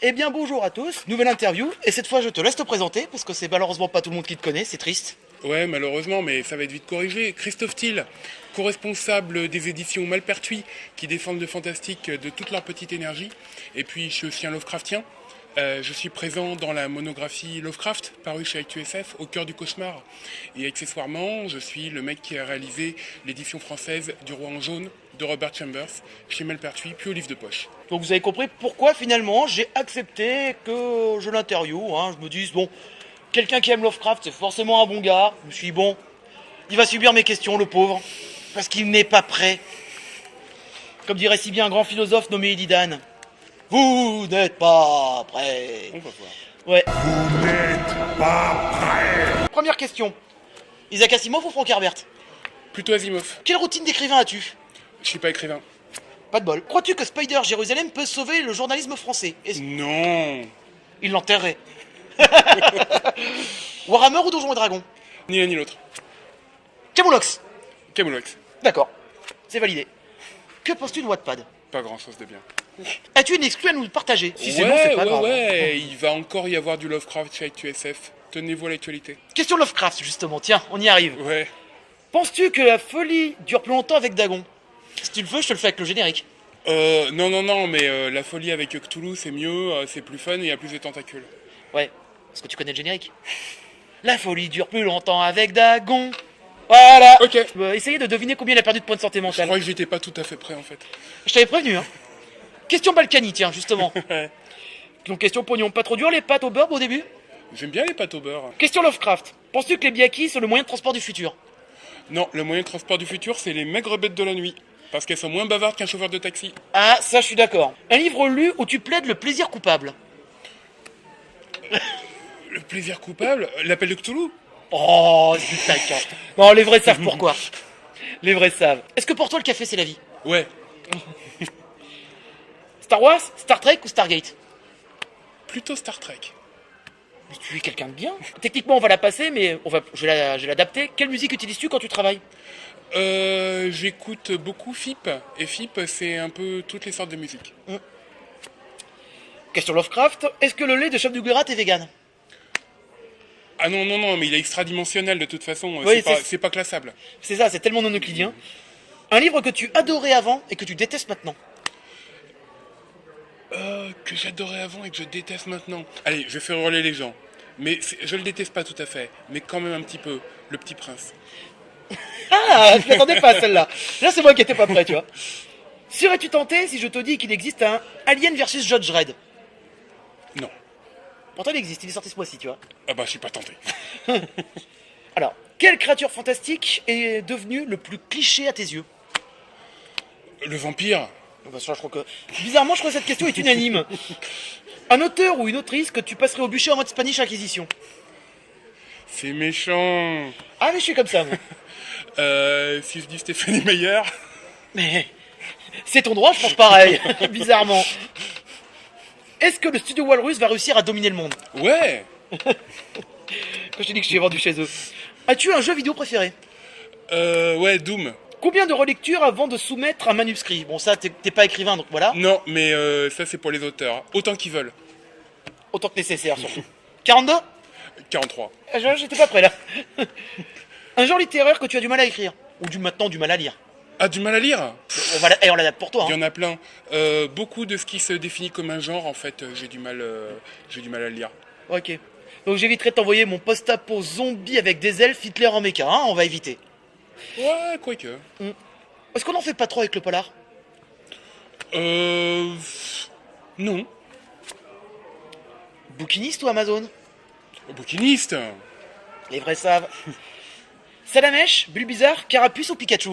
Eh bien bonjour à tous, nouvelle interview, et cette fois je te laisse te présenter, parce que c'est malheureusement pas tout le monde qui te connaît, c'est triste. Ouais, malheureusement, mais ça va être vite corrigé. Christophe Thiel, co-responsable des éditions Malpertuis, qui défendent le fantastique de toute leur petite énergie. Et puis, je suis aussi un Lovecraftien. Je suis présent dans la monographie Lovecraft, parue chez ActuSF, Au cœur du cauchemar. Et accessoirement, je suis le mec qui a réalisé l'édition française du Roi en jaune de Robert Chambers, chez Malpertuis, puis au livre de poche. Donc vous avez compris pourquoi finalement j'ai accepté que je l'interview, hein. Je me dis, bon, quelqu'un qui aime Lovecraft c'est forcément un bon gars. Je me suis dit, bon, il va subir mes questions le pauvre, parce qu'il n'est pas prêt. Comme dirait si bien un grand philosophe nommé Elidan. Vous n'êtes pas prêt. On va voir. Ouais. Vous n'êtes pas prêts. Première question. Isaac Asimov ou Frank Herbert? Plutôt Asimov. Quelle routine d'écrivain as-tu? Je suis pas écrivain. Pas de bol. Crois-tu que Spider Jérusalem peut sauver le journalisme français? Non. Il l'enterrerait. Warhammer ou Donjons et Dragons? Ni l'un ni l'autre. Camoulox. Camoulox. D'accord. C'est validé. Que penses-tu de Wattpad? Pas grand-chose de bien. As-tu une exclue à nous partager? Si c'est ouais, non, c'est pas grave. ouais, il va encore y avoir du Lovecraft chez ActuSF. Tenez-vous à l'actualité. Question Lovecraft, justement. Tiens, on y arrive. Ouais. Penses-tu que la folie dure plus longtemps avec Dagon? Si tu le veux, je te le fais avec le générique. Non, mais la folie avec Cthulhu, c'est mieux, c'est plus fun et il y a plus de tentacules. Ouais, parce que tu connais le générique. La folie dure plus longtemps avec Dagon. Voilà. Ok. Essayez de deviner combien il a perdu de points de santé Je mentale. crois que j'étais pas tout à fait prêt en fait. Je t'avais prévenu, hein. Question Balkany, tiens, justement. Ouais. Donc question pognon, pas trop dur les pâtes au beurre au début? J'aime bien les pâtes au beurre. Question Lovecraft. Penses-tu que les biakis sont le moyen de transport du futur? Non, le moyen de transport du futur, c'est les maigres bêtes de la nuit. Parce qu'elles sont moins bavardes qu'un chauffeur de taxi. Ah, ça je suis d'accord. Un livre lu où tu plaides le plaisir coupable. Le plaisir coupable, l'appel de Cthulhu. Oh, c'est taquin. Non, les vrais savent pourquoi. Les vrais savent. Est-ce que pour toi le café c'est la vie? Ouais, Star Wars, Star Trek ou Stargate? plutôt Star Trek. Mais tu es quelqu'un de bien. Techniquement on va la passer, mais je vais l'adapter. Quelle musique utilises-tu quand tu travailles? J'écoute beaucoup FIP. Et FIP, c'est un peu toutes les sortes de musique. Question Lovecraft. Est-ce que le lait de chef du Guérat est vegan? Ah non, mais il est extradimensionnel de toute façon. Oui, c'est pas classable. C'est ça, c'est tellement non euclidien. Un livre que tu adorais avant et que tu détestes maintenant. Que j'adorais avant et que je déteste maintenant. Allez, je vais faire hurler les gens. Mais je le déteste pas tout à fait. Mais quand même un petit peu. Le Petit Prince. Ah, je m'attendais pas à celle-là. Là, c'est moi qui étais pas prêt, tu vois. Serais-tu tenté si je te dis qu'il existe un Alien versus Judge Dredd? Non. Pourtant, il existe, il est sorti ce mois-ci, tu vois. Ah bah, je suis pas tenté. Alors, quelle créature fantastique est devenue le plus cliché à tes yeux? Le vampire. Bah, ça, je crois que... Bizarrement, je crois que cette question est unanime. Un auteur ou une autrice que tu passerais au bûcher en mode Spanish Inquisition. C'est méchant. Ah, mais je suis comme ça, moi. Si je dis Stéphanie Meyer. Mais c'est ton droit, je pense pareil, bizarrement. Est-ce que le studio Walrus va réussir à dominer le monde? Ouais. Quand je t'ai dit que je suis vendu chez eux. As-tu un jeu vidéo préféré? Ouais, Doom. Combien de relectures avant de soumettre un manuscrit? Bon, ça, t'es pas écrivain, donc voilà. Non, mais ça c'est pour les auteurs. Autant qu'ils veulent. Autant que nécessaire, surtout. 42? 43. J'étais pas prêt, là. Un genre littéraire que tu as du mal à écrire. Ou maintenant du mal à lire. Ah, du mal à lire? On l'adapte pour toi, Il y hein. en a plein. Beaucoup de ce qui se définit comme un genre, en fait, j'ai du mal à le lire. Ok. Donc j'éviterai de t'envoyer mon post-apo zombie avec des elfes Hitler en méca, hein, on va éviter. Ouais, quoique. Est-ce qu'on en fait pas trop avec le polar? Non. Bouquiniste ou Amazon? Bouquiniste. Les vrais savent. Salamèche, Bulbizarre, Carapuce ou Pikachu?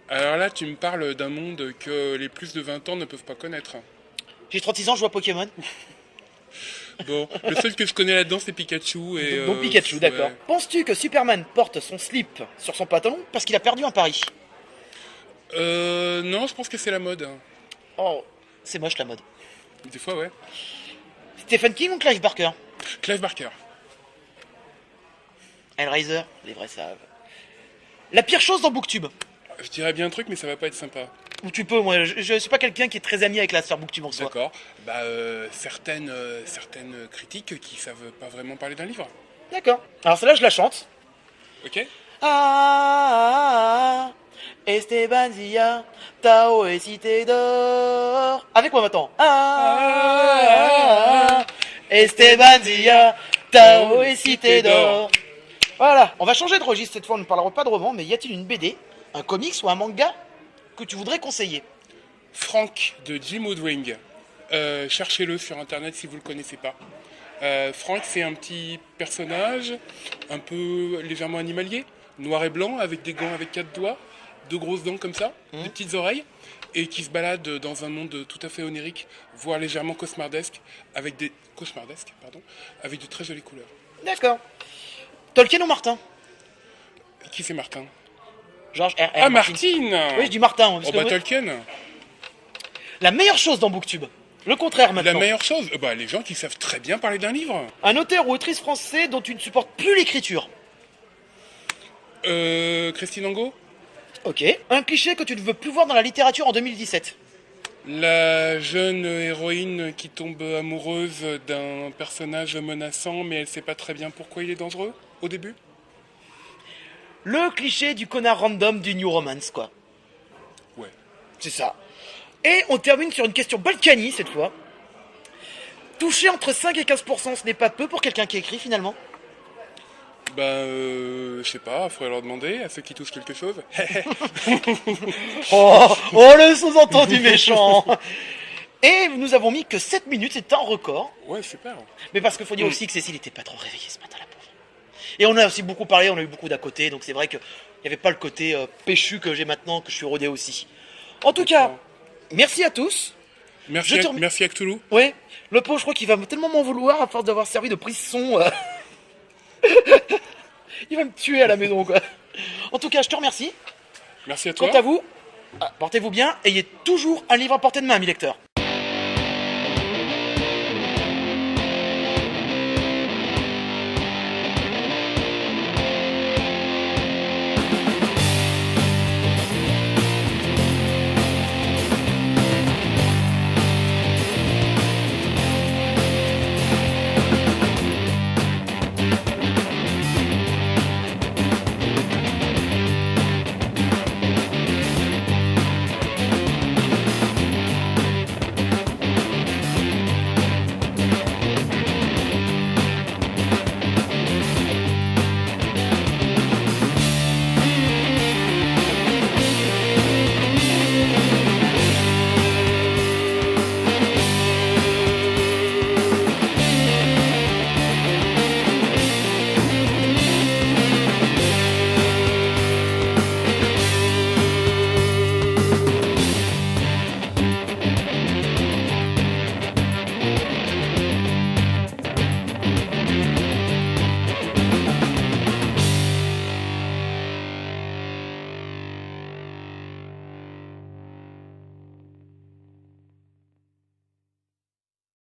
Alors là, tu me parles d'un monde que les plus de 20 ans ne peuvent pas connaître. J'ai 36 ans, je vois Pokémon. Bon, le seul que je connais là-dedans, c'est Pikachu. Et, Donc Pikachu, d'accord. ouais. Penses-tu que Superman porte son slip sur son pantalon parce qu'il a perdu un pari? Non, je pense que c'est la mode. Oh, c'est moche la mode. Des fois, ouais. Stephen King ou Clive Barker? Clive Barker. Hellraiser, les vrais savent. La pire chose dans Booktube? Je dirais bien un truc, mais ça va pas être sympa. Ou tu peux, moi, je suis pas quelqu'un qui est très ami avec la sœur Booktube en soi. D'accord. Certaines critiques qui savent pas vraiment parler d'un livre. D'accord. Alors celle-là, je la chante. Ok. Ah, Esteban Zia, Tao et Cité d'Or. Avec moi maintenant. Ah, Esteban Zia, Tao et Cité d'Or. Voilà, on va changer de registre cette fois, on ne parlera pas de roman, mais y a-t-il une BD, un comics ou un manga que tu voudrais conseiller? Frank de Jim Woodring. Cherchez-le sur internet si vous le connaissez pas. Frank, c'est un petit personnage un peu légèrement animalier, noir et blanc, avec des gants avec 4 doigts, 2 grosses dents comme ça, des petites oreilles, et qui se balade dans un monde tout à fait onirique, voire légèrement cauchemardesque, avec de très jolies couleurs. D'accord. Tolkien ou Martin? Qui c'est Martin? George R.R. Ah, Martine. Oui, je dis Martin. Parce Oh que bah oui. Tolkien. La meilleure chose dans Booktube. Le contraire maintenant. La meilleure chose, les gens qui savent très bien parler d'un livre. Un auteur ou autrice français dont tu ne supportes plus l'écriture. Christine Angot. Ok. Un cliché que tu ne veux plus voir dans la littérature en 2017. La jeune héroïne qui tombe amoureuse d'un personnage menaçant, mais elle sait pas très bien pourquoi il est dangereux au début. Le cliché du connard random du New Romance, quoi. Ouais. C'est ça. Et on termine sur une question Balkany cette fois. Toucher entre 5 et 15%, ce n'est pas peu pour quelqu'un qui écrit finalement. Je sais pas, faudrait leur demander à ceux qui touchent quelque chose. Oh, le sous-entendu méchant. Et nous avons mis que 7 minutes, c'est un record. Ouais, super. Mais parce qu'il faut dire aussi que Cécile n'était pas trop réveillée ce matin, la pauvre. Et on a aussi beaucoup parlé, on a eu beaucoup d'à côté, donc c'est vrai qu'il n'y avait pas le côté péchu que j'ai maintenant, que je suis rodé aussi. En tout cas, merci à tous. Merci à Cthulhu. Ouais, le pauvre, je crois qu'il va tellement m'en vouloir à force d'avoir servi de prise son. Il va me tuer à la maison, quoi. En tout cas, je te remercie. Merci à toi. Quant à vous, portez-vous bien, ayez toujours un livre à portée de main, mes lecteurs.